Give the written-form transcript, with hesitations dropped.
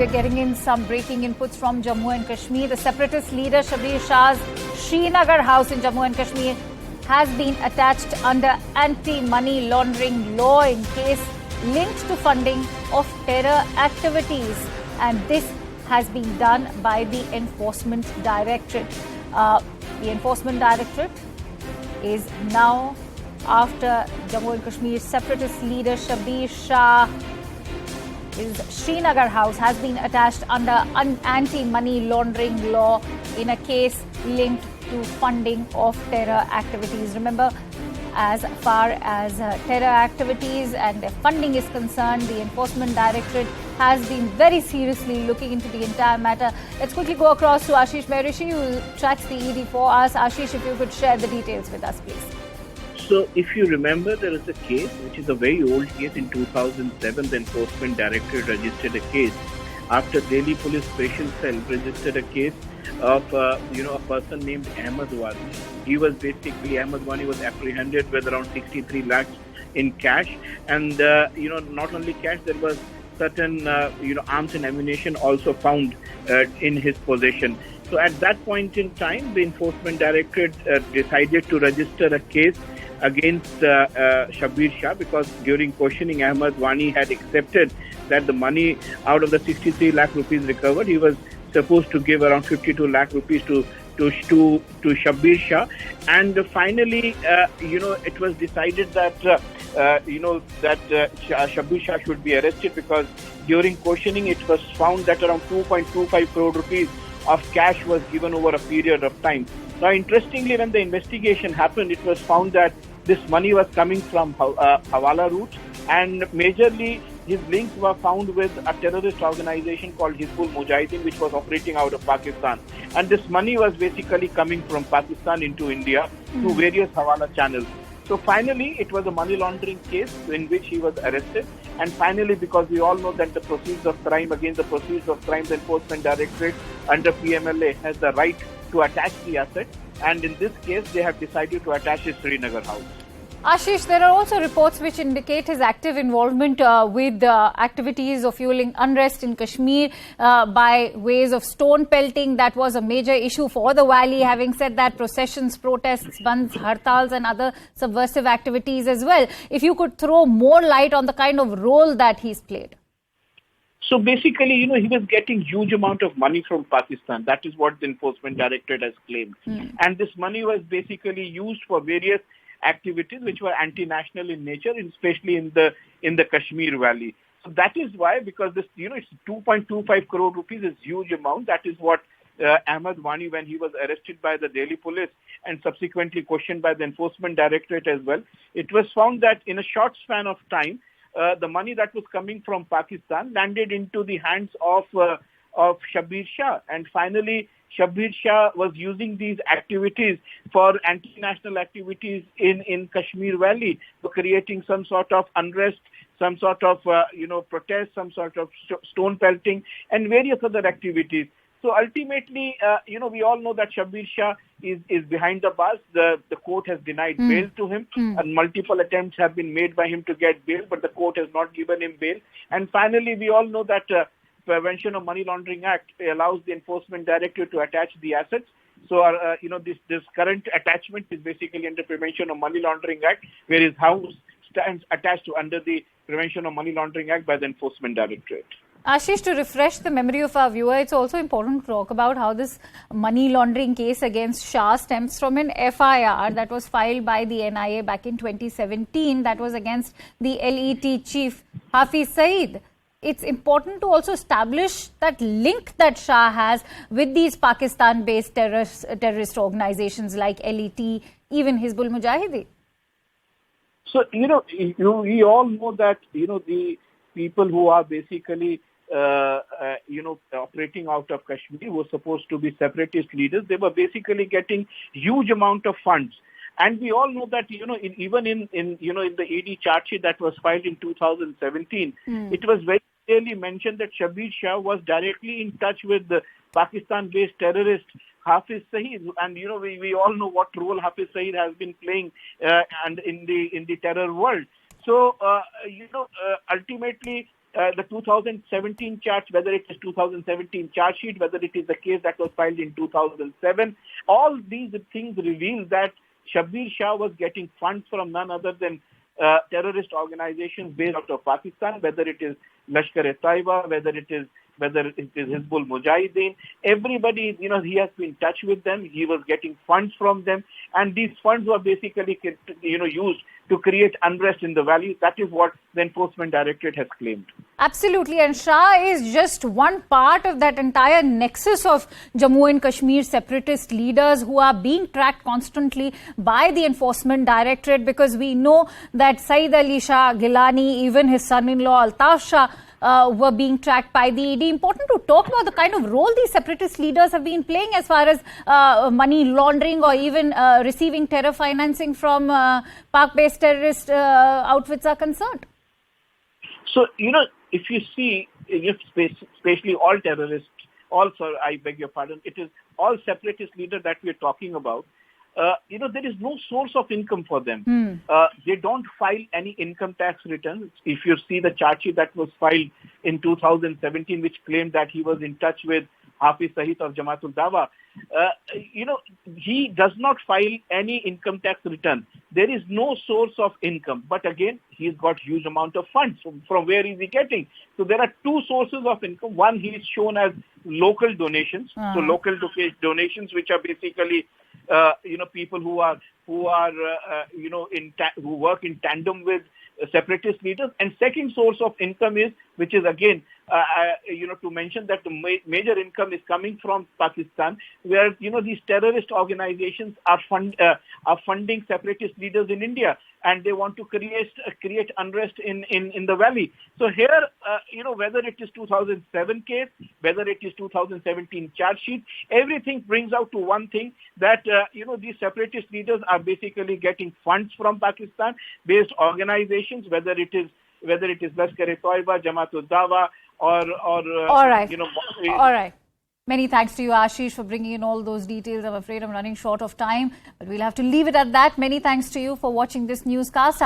We're getting in some breaking inputs from Jammu and Kashmir. The separatist leader Shabir Shah's Srinagar house in Jammu and Kashmir has been attached under anti-money laundering law in case linked to funding of terror activities. And this has been done by the Enforcement Directorate. The Enforcement Directorate is now after Jammu and Kashmir's separatist leader Shabir Shah. His Srinagar house has been attached under anti-money laundering law in a case linked to funding of terror activities. Remember, as far as terror activities and funding is concerned, the Enforcement Directorate has been very seriously looking into the entire matter. Let's quickly go across to Ashish Mehrishi, who tracks the ED for us. Ashish, if you could share the details with us, please. So, if you remember, there is a case, which is a very old case. In 2007, the Enforcement Directorate registered a case after Delhi Police Special Cell registered a case of, a person named Ahmed Wani. He was basically, Ahmed Wani was apprehended with around 63 lakhs in cash. And, not only cash, there was certain, arms and ammunition also found in his possession. So, at that point in time, the Enforcement Directorate decided to register a case against Shabir Shah, because during questioning, Ahmed Wani had accepted that the money out of the 63 lakh rupees recovered, he was supposed to give around 52 lakh rupees to Shabir Shah. And finally, it was decided that Shabir Shah should be arrested, because during questioning, it was found that around 2.25 crore rupees of cash was given over a period of time. Now, interestingly, when the investigation happened, it was found that this money was coming from Hawala route, and majorly his links were found with a terrorist organization called Hizbul Mujahideen, which was operating out of Pakistan. And this money was basically coming from Pakistan into India through various Hawala channels. So finally, it was a money laundering case in which he was arrested. And finally, because we all know that the proceeds of crime, the Enforcement Directorate under PMLA has the right to attach the asset. And in this case, they have decided to attach his Srinagar house. Ashish, there are also reports which indicate his active involvement with activities of fueling unrest in Kashmir by ways of stone pelting. That was a major issue for the valley. Having said that, processions, protests, bands, hartals and other subversive activities as well. If you could throw more light on the kind of role that he's played. So basically, he was getting huge amount of money from Pakistan. That is what the Enforcement Directorate has claimed. And this money was basically used for various activities which were anti-national in nature, especially in the Kashmir Valley. So that is why, because this, it's 2.25 crore rupees is huge amount. That is what Ahmed Wani, when he was arrested by the Delhi police and subsequently questioned by the Enforcement Directorate as well, it was found that in a short span of time, the money that was coming from Pakistan landed into the hands of Shabir Shah. And finally, Shabir Shah was using these activities for anti-national activities in Kashmir Valley, for creating some sort of unrest, some sort of, protest, some sort of stone pelting and various other activities. So ultimately, we all know that Shabir Shah is behind the bars. The court has denied bail to him, and multiple attempts have been made by him to get bail, but the court has not given him bail. And finally, we all know that Prevention of Money Laundering Act allows the Enforcement Directorate to attach the assets. So, this current attachment is basically under Prevention of Money Laundering Act, where his house stands attached to under the Prevention of Money Laundering Act by the Enforcement Directorate. Ashish, to refresh the memory of our viewer, it's also important to talk about how this money laundering case against Shah stems from an FIR that was filed by the NIA back in 2017. That was against the LET chief Hafiz Saeed. It's important to also establish that link that Shah has with these Pakistan-based terrorist organizations like LET, even Hizbul Mujahideen. So, we all know that, the people who are basically, operating out of Kashmir were supposed to be separatist leaders. They were basically getting huge amount of funds. And we all know that, even in the ED charge sheet that was filed in 2017, it was very clearly mentioned that Shabir Shah was directly in touch with the Pakistan-based terrorist Hafiz Saeed. And, we all know what role Hafiz Saeed has been playing and in the terror world. So, ultimately, the 2017 charge, whether it is 2017 charge sheet, whether it is the case that was filed in 2007, all these things reveal that Shabir Shah was getting funds from none other than terrorist organizations based out of Pakistan, whether it is Lashkar-e-Taiba, whether it is Hizbul Mujahideen. Everybody, he has been in touch with them. He was getting funds from them, and these funds were basically, used to create unrest in the valley. That is what the Enforcement Directorate has claimed. Absolutely, and Shah is just one part of that entire nexus of Jammu and Kashmir separatist leaders who are being tracked constantly by the Enforcement Directorate, because we know that Saeed Ali Shah Gilani, even his son-in-law Altaf Shah, were being tracked by the ED. Important to talk about the kind of role these separatist leaders have been playing as far as money laundering or even receiving terror financing from Pak-based terrorist outfits are concerned. So, if you see, especially all terrorists, I beg your pardon, it is all separatist leaders that we are talking about. There is no source of income for them. They don't file any income tax returns. If you see the charge sheet that was filed in 2017, which claimed that he was in touch with Hafiz Saeed of Jamatul Dawa, he does not file any income tax return. There is no source of income. But again, he's got huge amount of funds. From where is he getting? So there are two sources of income. One, he is shown as local donations. So local donations, which are basically people who work in tandem with separatist leaders. And second source of income is, which is again, to mention that the major income is coming from Pakistan, where, these terrorist organizations are funding separatist leaders in India, and they want to create unrest in the valley. So here, whether it is 2007 case, whether it is 2017 charge sheet, everything brings out to one thing, that, these separatist leaders are basically getting funds from Pakistan-based organizations, whether it is Lashkar-e-Taiba, Jamatul Dawa, or all right. All right. Many thanks to you, Ashish, for bringing in all those details. I'm afraid I'm running short of time, but we'll have to leave it at that. Many thanks to you for watching this newscast.